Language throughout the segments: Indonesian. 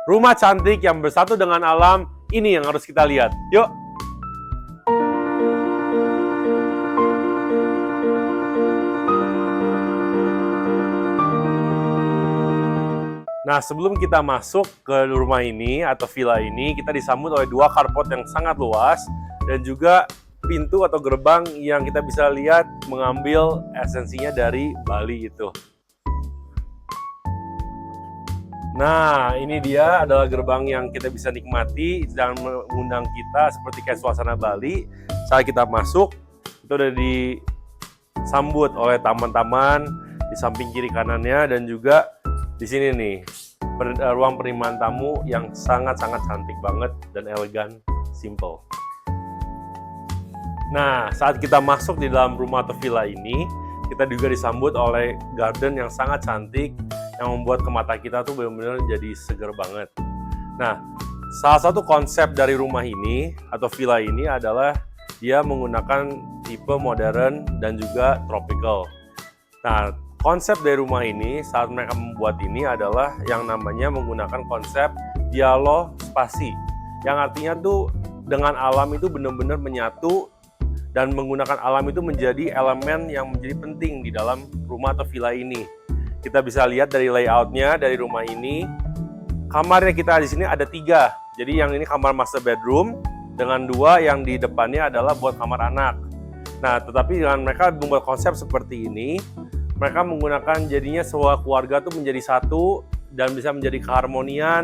Rumah cantik yang bersatu dengan alam, ini yang harus kita lihat. Yuk! Nah, sebelum kita masuk ke rumah ini atau villa ini, kita disambut oleh dua carport yang sangat luas dan juga pintu atau gerbang yang kita bisa lihat mengambil esensinya dari Bali itu. Nah, ini dia adalah gerbang yang kita bisa nikmati dan mengundang kita seperti kayak suasana Bali. Saat kita masuk, itu udah disambut oleh taman-taman di samping kiri kanannya dan juga di sini nih, ruang penerimaan tamu yang sangat-sangat cantik banget dan elegan, simple. Nah, saat kita masuk di dalam rumah atau villa ini, kita juga disambut oleh garden yang sangat cantik yang membuat ke mata kita tuh benar-benar jadi seger banget. Nah, salah satu konsep dari rumah ini atau villa ini adalah dia menggunakan tipe modern dan juga tropical. Nah, konsep dari rumah ini saat mereka membuat ini adalah yang namanya menggunakan konsep dialog spasi, yang artinya tuh dengan alam itu benar-benar menyatu dan menggunakan alam itu menjadi elemen yang menjadi penting di dalam rumah atau villa ini. Kita bisa lihat dari layoutnya dari rumah ini, kamarnya kita di sini ada 3. Jadi yang ini kamar master bedroom dengan 2 yang di depannya adalah buat kamar anak. Nah, tetapi dengan mereka membuat konsep seperti ini, mereka menggunakan jadinya sebuah keluarga tuh menjadi satu dan bisa menjadi keharmonian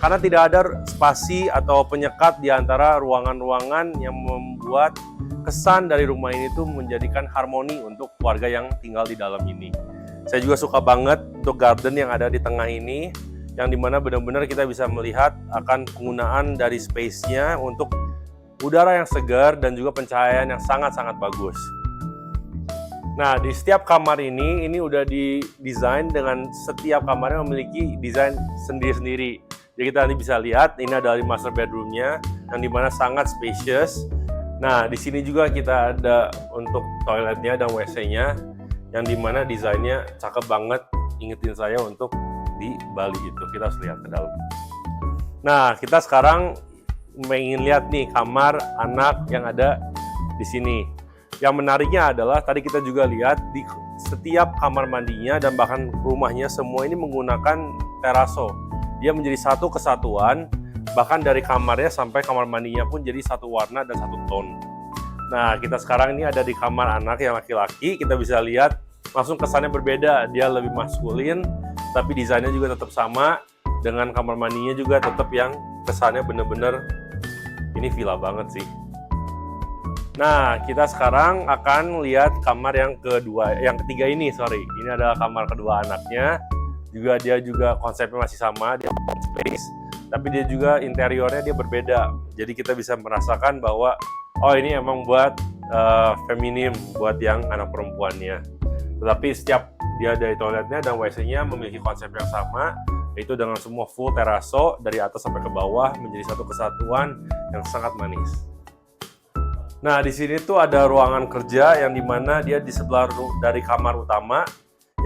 karena tidak ada spasi atau penyekat di antara ruangan-ruangan yang membuat kesan dari rumah ini tuh menjadikan harmoni untuk keluarga yang tinggal di dalam ini. Saya juga suka banget untuk garden yang ada di tengah ini, yang dimana benar-benar kita bisa melihat akan penggunaan dari space-nya untuk udara yang segar dan juga pencahayaan yang sangat-sangat bagus. Nah, di setiap kamar ini udah didesain dengan setiap kamarnya memiliki desain sendiri-sendiri. Jadi kita nanti bisa lihat, ini adalah master bedroom-nya, yang dimana sangat spacious. Nah, di sini juga kita ada untuk toiletnya dan WC-nya, yang dimana desainnya cakep banget, ingetin saya untuk di Bali itu. Kita harus lihat ke dalam. Nah, kita sekarang ingin lihat nih kamar anak yang ada di sini. Yang menariknya adalah tadi kita juga lihat di setiap kamar mandinya dan bahkan rumahnya semua ini menggunakan teraso. Dia menjadi satu kesatuan, bahkan dari kamarnya sampai kamar mandinya pun jadi satu warna dan satu tone. Nah, kita sekarang ini ada di kamar anak yang laki-laki, kita bisa lihat langsung kesannya berbeda. Dia lebih maskulin, tapi desainnya juga tetap sama, dengan kamar mandinya juga tetap yang kesannya bener-bener ini villa banget sih. Nah, kita sekarang akan lihat kamar yang ketiga ini, Ini adalah kamar kedua anaknya. Dia juga konsepnya masih sama, dia open space, tapi dia juga interiornya dia berbeda. Jadi kita bisa merasakan bahwa oh ini emang buat feminim, buat yang anak perempuannya. Tetapi setiap dia dari toiletnya dan WC-nya memiliki konsep yang sama, yaitu dengan semua full teraso dari atas sampai ke bawah menjadi satu kesatuan yang sangat manis. Nah, di sini tuh ada ruangan kerja yang dimana dia di sebelah dari kamar utama,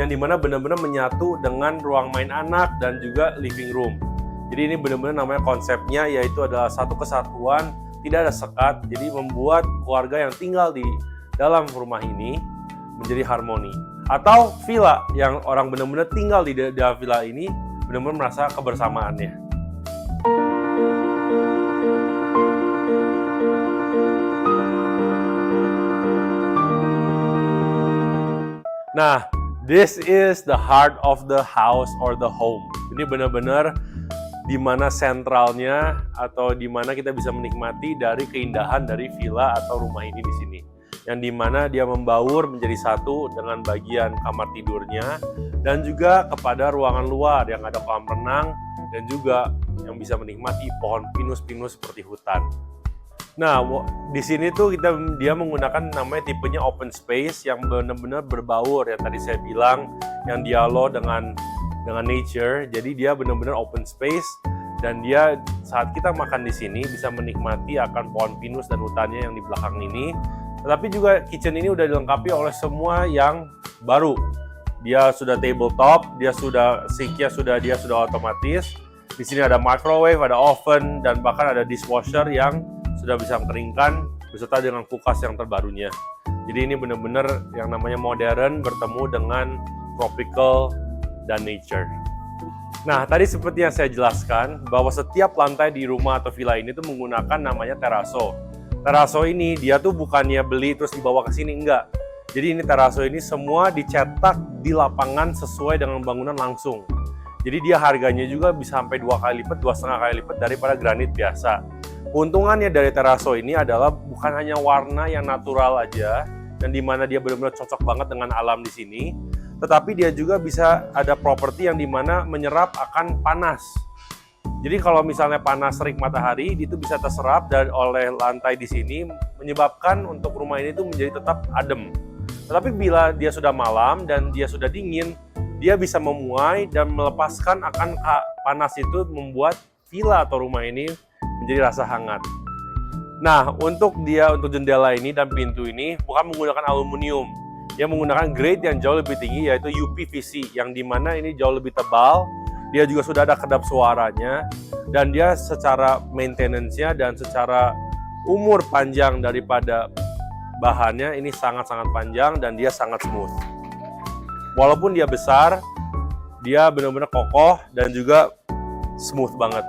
yang dimana benar-benar menyatu dengan ruang main anak dan juga living room. Jadi ini benar-benar namanya konsepnya yaitu adalah satu kesatuan, tidak ada sekat, jadi membuat keluarga yang tinggal di dalam rumah ini menjadi harmoni. Atau villa yang orang benar-benar tinggal di dalam villa ini benar-benar merasa kebersamaannya. Nah, this is the heart of the house or the home. Ini benar-benar di mana sentralnya atau di mana kita bisa menikmati dari keindahan dari villa atau rumah ini di sini. Yang di mana dia membaur menjadi satu dengan bagian kamar tidurnya dan juga kepada ruangan luar yang ada kolam renang dan juga yang bisa menikmati pohon pinus-pinus seperti hutan. Nah, di sini tuh dia menggunakan namanya tipenya open space yang benar-benar berbaur yang tadi saya bilang, yang dialog dengan nature. Jadi dia benar-benar open space dan dia saat kita makan di sini bisa menikmati akan pohon pinus dan hutannya yang di belakang ini. Tetapi juga kitchen ini udah dilengkapi oleh semua yang baru. Dia sudah tabletop, sinknya sudah otomatis. Di sini ada microwave, ada oven, dan bahkan ada dishwasher yang sudah bisa mengeringkan beserta dengan kulkas yang terbarunya. Jadi ini benar-benar yang namanya modern bertemu dengan tropical dan nature. Nah, tadi seperti yang saya jelaskan, bahwa setiap lantai di rumah atau villa ini tuh menggunakan namanya terrazzo. Terrazzo ini dia tuh bukannya beli terus dibawa ke sini, enggak. Jadi ini terrazzo ini semua dicetak di lapangan sesuai dengan bangunan langsung. Jadi dia harganya juga bisa sampai 2 kali lipat, 2,5 kali lipat daripada granit biasa. Keuntungannya dari terrazzo ini adalah bukan hanya warna yang natural aja, dan dimana dia benar-benar cocok banget dengan alam di sini, tetapi dia juga bisa ada properti yang dimana menyerap akan panas. Jadi kalau misalnya panas terik matahari, itu bisa terserap dan oleh lantai di sini menyebabkan untuk rumah ini tuh menjadi tetap adem. Tetapi bila dia sudah malam dan dia sudah dingin, dia bisa memuai dan melepaskan akan panas itu, membuat villa atau rumah ini menjadi rasa hangat. Nah, untuk jendela ini dan pintu ini bukan menggunakan aluminium. Dia menggunakan grade yang jauh lebih tinggi, yaitu UPVC, yang dimana ini jauh lebih tebal. Dia juga sudah ada kedap suaranya, dan dia secara maintenance-nya dan secara umur panjang daripada bahannya ini sangat-sangat panjang dan dia sangat smooth. Walaupun dia besar, dia benar-benar kokoh dan juga smooth banget.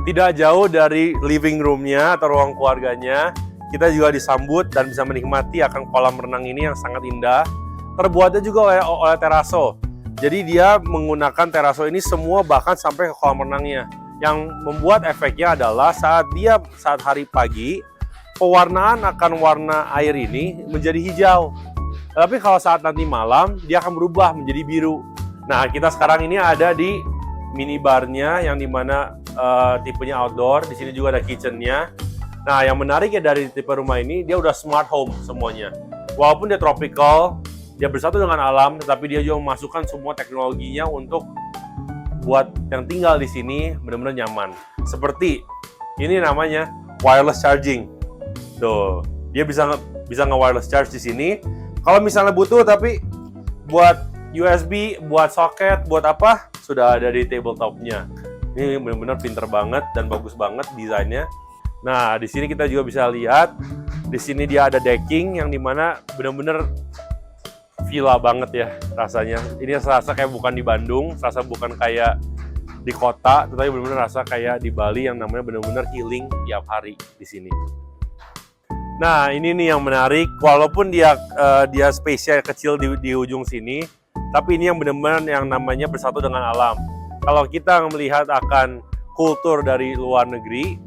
Tidak jauh dari living room-nya atau ruang keluarganya, kita juga disambut dan bisa menikmati akan kolam renang ini yang sangat indah. Terbuatnya juga oleh terrazzo. Jadi dia menggunakan terrazzo ini semua bahkan sampai ke kolam renangnya. Yang membuat efeknya adalah saat hari pagi, pewarnaan akan warna air ini menjadi hijau. Tapi kalau saat nanti malam, dia akan berubah menjadi biru. Nah, kita sekarang ini ada di minibarnya yang dimana tipenya outdoor. Di sini juga ada kitchennya. Nah, yang menarik ya dari tipe rumah ini, dia udah smart home semuanya. Walaupun dia tropical, dia bersatu dengan alam, tetapi dia juga memasukkan semua teknologinya untuk buat yang tinggal di sini benar-benar nyaman. Seperti ini namanya wireless charging. Tuh, dia bisa nge-wireless charge di sini. Kalau misalnya butuh tapi buat USB, buat soket, buat apa, sudah ada di tabletopnya. Ini benar-benar pinter banget dan bagus banget desainnya. Nah, di sini kita juga bisa lihat, di sini dia ada decking yang dimana benar-benar villa banget ya rasanya. Ini rasa kayak bukan di Bandung, rasa bukan kayak di kota, tetapi benar-benar rasa kayak di Bali yang namanya benar-benar healing tiap hari di sini. Nah, ini nih yang menarik, walaupun dia space-nya kecil di ujung sini, tapi ini yang benar-benar yang namanya bersatu dengan alam. Kalau kita melihat akan kultur dari luar negeri,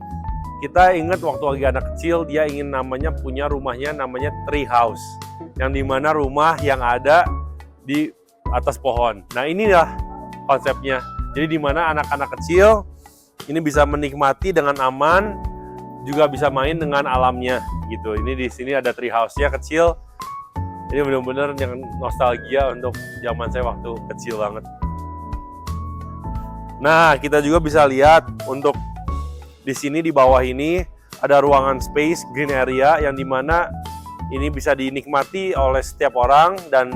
kita ingat waktu lagi anak kecil, dia ingin punya rumahnya namanya tree house, yang dimana rumah yang ada di atas pohon. Nah, inilah konsepnya. Jadi dimana anak-anak kecil ini bisa menikmati dengan aman, juga bisa main dengan alamnya gitu. Ini di sini ada tree house-nya kecil. Ini benar-benar yang nostalgia untuk zaman saya waktu kecil banget. Nah, kita juga bisa lihat untuk di sini di bawah ini ada ruangan space green area yang dimana ini bisa dinikmati oleh setiap orang, dan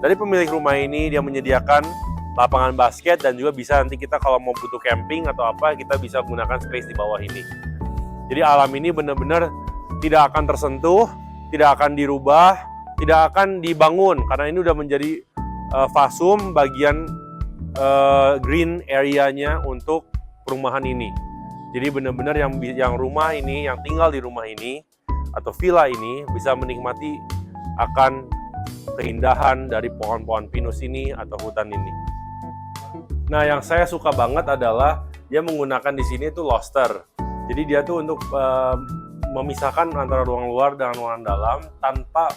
dari pemilik rumah ini dia menyediakan lapangan basket dan juga bisa nanti kita kalau mau butuh camping atau apa kita bisa gunakan space di bawah ini. Jadi alam ini benar-benar tidak akan tersentuh, tidak akan dirubah, tidak akan dibangun karena ini udah menjadi fasum bagian green area-nya untuk perumahan ini. Jadi benar-benar yang rumah ini, yang tinggal di rumah ini atau villa ini bisa menikmati akan keindahan dari pohon-pohon pinus ini atau hutan ini. Nah, yang saya suka banget adalah dia menggunakan di sini itu lobster. Jadi dia tuh untuk memisahkan antara ruang luar dan ruangan dalam tanpa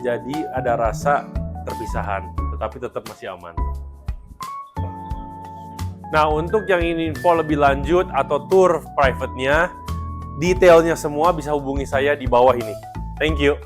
jadi ada rasa terpisahan, tetapi tetap masih aman. Nah, untuk yang ingin info lebih lanjut atau tour private-nya, detailnya semua bisa hubungi saya di bawah ini. Thank you.